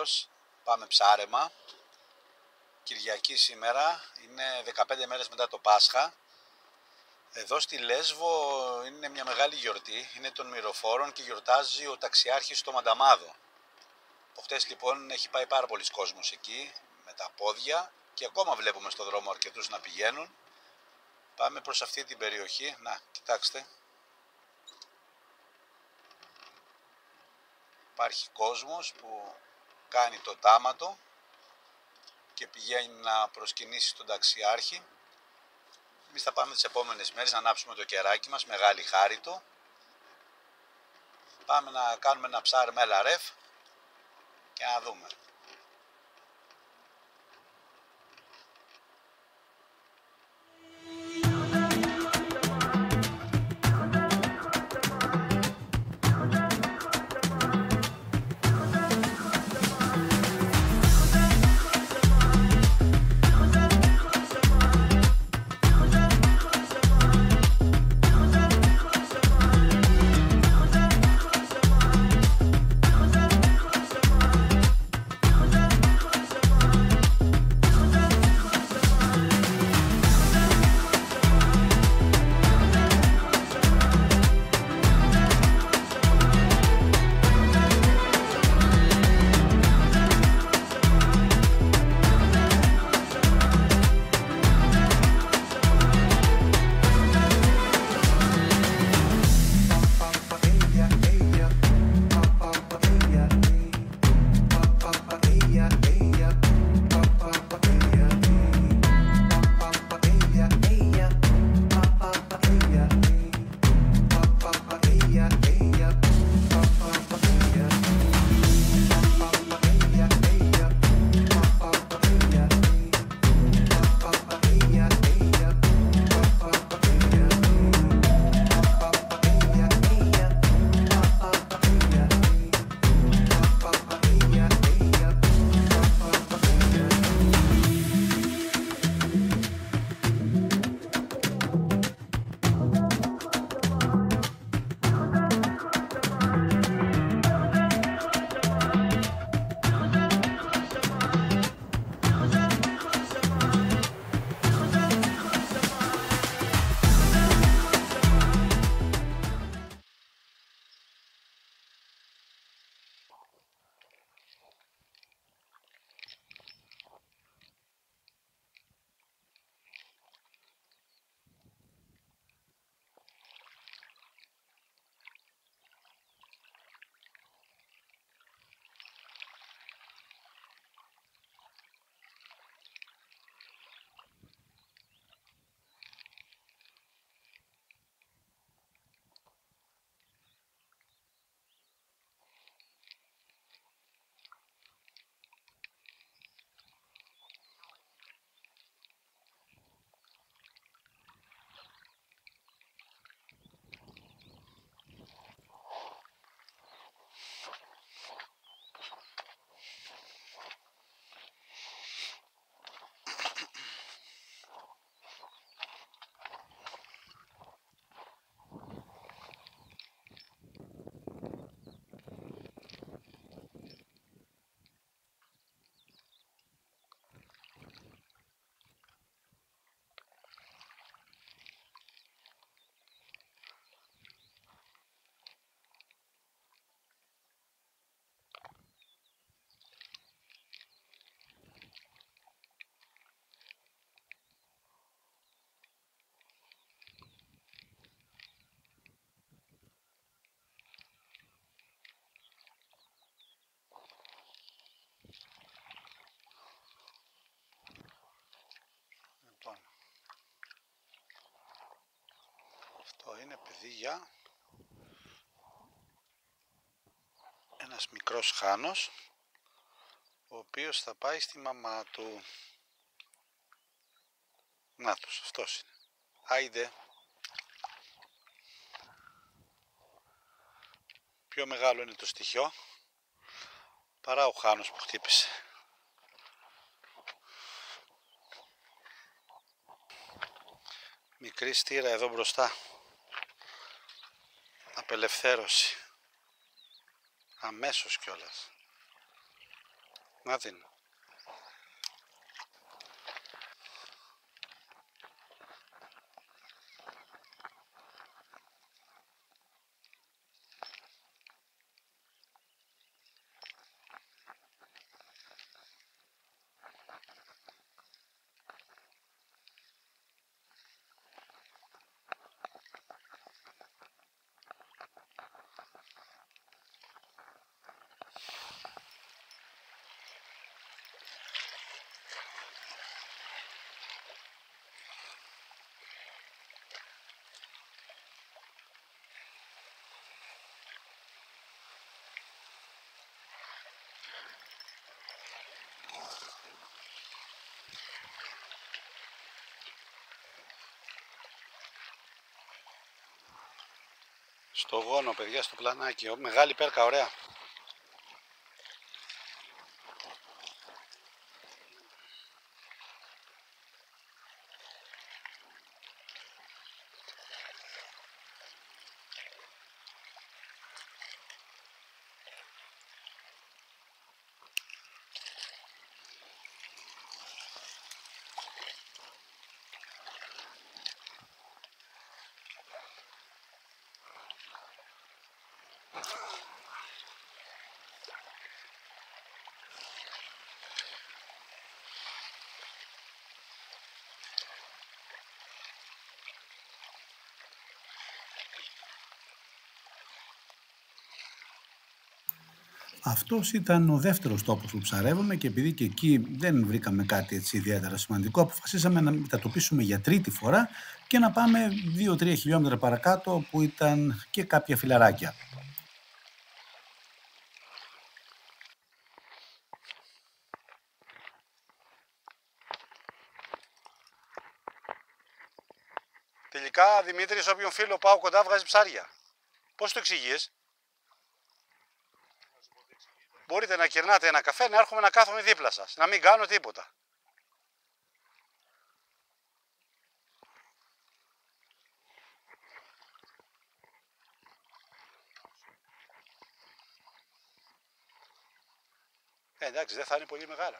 Ελευθέρος. Πάμε ψάρεμα. Κυριακή σήμερα, είναι 15 μέρες μετά το Πάσχα. Εδώ στη Λέσβο είναι μια μεγάλη γιορτή, είναι των Μυροφόρων και γιορτάζει ο ταξιάρχης στο Μανταμάδο. Χτες λοιπόν έχει πάει πάρα πολλοί κόσμος εκεί με τα πόδια και ακόμα βλέπουμε στο δρόμο αρκετούς να πηγαίνουν. Πάμε προς αυτή την περιοχή, να κοιτάξτε. Υπάρχει κόσμος που κάνει το τάματο και πηγαίνει να προσκυνήσει τον ταξιάρχη. Εμείς θα πάμε τις επόμενες μέρες να ανάψουμε το κεράκι μας, μεγάλη χάρη του. Πάμε να κάνουμε ένα ψάρεμα ελαρεύ και να δούμε. Αυτό είναι, παιδιά, ένας μικρός χάνος, ο οποίος θα πάει στη μαμά του. Να τους, αυτός είναι. Άιντε. Πιο μεγάλο είναι το στοιχείο παρά ο χάνος που χτύπησε. Μικρή στήρα εδώ μπροστά. Απελευθέρωση. Αμέσως κιόλας. Nothing. Στο γόνο, παιδιά, στο πλανάκι. Μεγάλη πέρκα, ωραία. Αυτός ήταν ο δεύτερος τόπος που ψαρεύαμε και επειδή και εκεί δεν βρήκαμε κάτι έτσι ιδιαίτερα σημαντικό, αποφασίσαμε να μετατοπίσουμε για τρίτη φορά και να πάμε 2-3 χιλιόμετρα παρακάτω που ήταν και κάποια φιλαράκια. Τελικά, Δημήτρη, σε όποιον φίλο πάω κοντά βγάζει ψάρια. Πώς το εξηγείς? Μπορείτε να κερνάτε ένα καφέ, να έρχομαι να κάθομαι δίπλα σας, να μην κάνω τίποτα. Εντάξει, δεν θα είναι πολύ μεγάλο.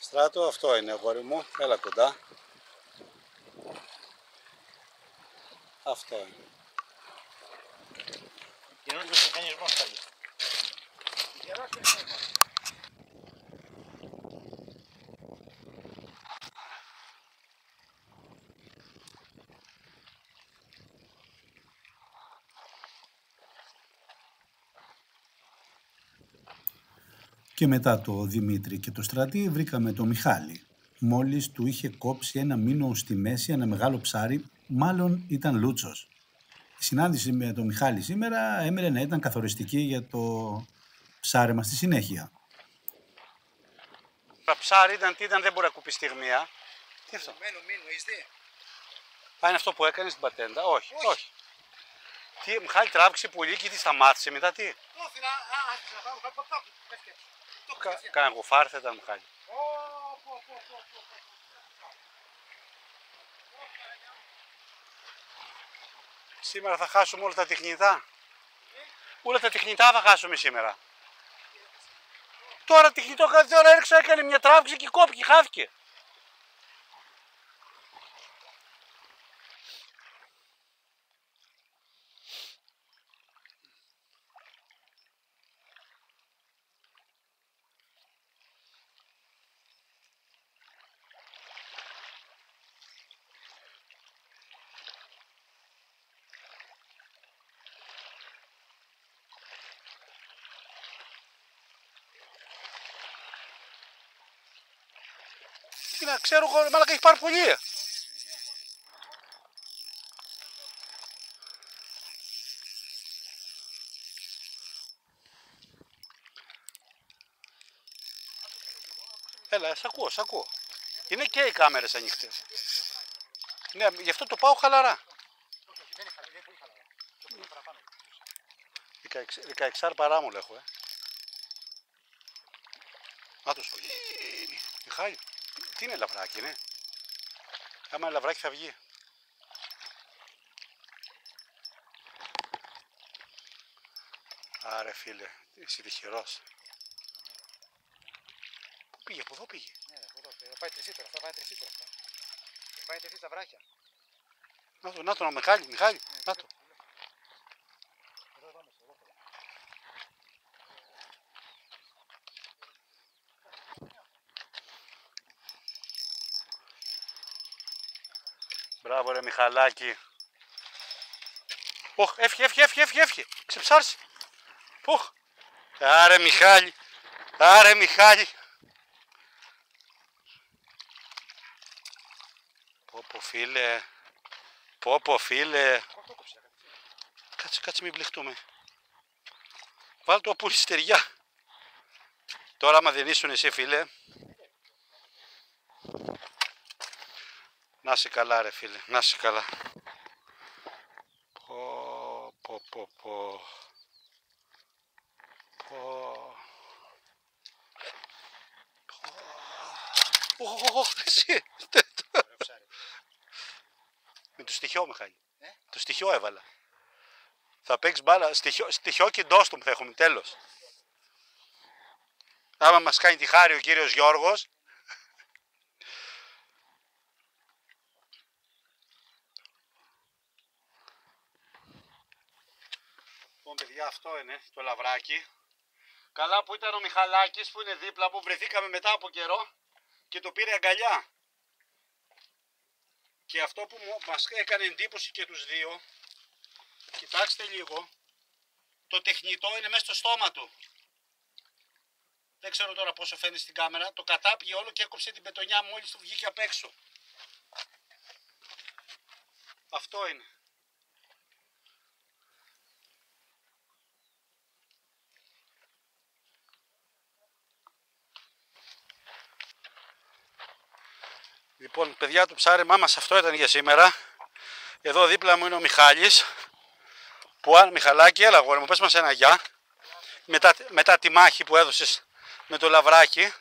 Στράτο, αυτό είναι, αγόρι μου. Έλα κοντά. Αυτό είναι. Καινούργιος μηχανισμός θα γίνει. Και μετά το Δημήτρη και το Στρατή βρήκαμε το Μιχάλη. Μόλις του είχε κόψει ένα μήνο στη μέση, ένα μεγάλο ψάρι, μάλλον ήταν λούτσος. Η συνάντηση με τον Μιχάλη σήμερα έμελε να ήταν καθοριστική για το ψάρεμα στη συνέχεια. Το ψάρι ήταν, τι ήταν, δεν μπορεί να κουπεί στιγμία. Τι αυτό? Μήνο, έχεις δει. Είναι αυτό που έκανε στην πατέντα? Όχι, όχι. Τι, Μιχάλη, τράβηξε πολύ και τι σταμάτησε μετά, τι? Κάνα γουφάρ θα ήταν, Μιχάλη. Σήμερα θα χάσουμε όλα τα τεχνητά. Όλα τα τεχνητά θα χάσουμε σήμερα. Τώρα τεχνητό κάθε ώρα έριξα, έκανε μια τράβηξη και κόπηκε, χάθηκε. Τι να ξέρω εγώ, μάλακα έχει πάρει πολύ. Έλα, σ' ακούω. Είναι και οι κάμερες ανοιχτές. Ναι, γι' αυτό το πάω χαλαρά. 16 παράμολο έχω, Να το σπίτι. Μιχάλη, τι είναι λαβράκι, ναι. Άμα είναι λαβράκι θα βγει. Άρε φίλε, είσαι τυχερός. Πού πήγε, από εδώ πήγε. Ναι, από εδώ. Θα πάει τρισίτερα, θα πάει τρισίτερα. Θα πάει τρισίτερα βράχια. Να το, Μιχάλη, να το. Μπράβο ρε Μιχαλάκη. Ωχ, έφυγε. Ξεψάρσε. Ωχ. Άρε Μιχάλη. Πόπο φίλε. Κάτσε μην πληχτούμε. Βάλ' το που στεριά. Τώρα άμα δεν ήσουν εσύ φίλε. Να είσαι καλά ρε φίλε, να είσαι καλά. Εσύ. Με το στοιχείο Μιχάλη. Το στοιχείο έβαλα. Θα παίξεις μπάλα, στοιχείο και ντόστομ θα έχουμε, τέλος. Άμα μας κάνει τη χάρη ο κύριος Γιώργος. Λοιπόν παιδιά, αυτό είναι το λαβράκι. Καλά που ήταν ο Μιχαλάκης που είναι δίπλα που βρεθήκαμε μετά από καιρό και το πήρε αγκαλιά. Και αυτό που μας έκανε εντύπωση και τους δύο, κοιτάξτε λίγο, το τεχνητό είναι μέσα στο στόμα του. Δεν ξέρω τώρα πόσο φαίνεται στην κάμερα, το κατάπιε όλο και έκοψε την πετονιά μόλις του βγήκε απ' έξω. Αυτό είναι. Λοιπόν, παιδιά, το ψάρεμά μας αυτό ήταν για σήμερα. Εδώ δίπλα μου είναι ο Μιχάλης. Που αν Μιχαλάκη, έλα αγόρι μου, πες μας ένα γεια. Μετά τη μάχη που έδωσες με το λαβράκι.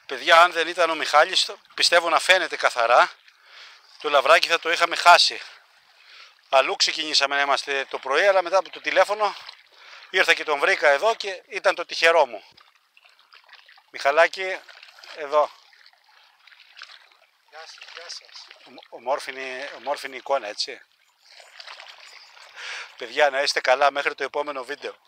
Παιδιά, αν δεν ήταν ο Μιχάλης, πιστεύω να φαίνεται καθαρά. Το λαβράκι θα το είχαμε χάσει. Αλλού ξεκινήσαμε να είμαστε το πρωί, αλλά μετά από το τηλέφωνο ήρθα και τον βρήκα εδώ και ήταν το τυχερό μου. Μιχαλάκη, εδώ. Γεια σας. Ομόρφινη εικόνα, έτσι. Παιδιά, να είστε καλά μέχρι το επόμενο βίντεο.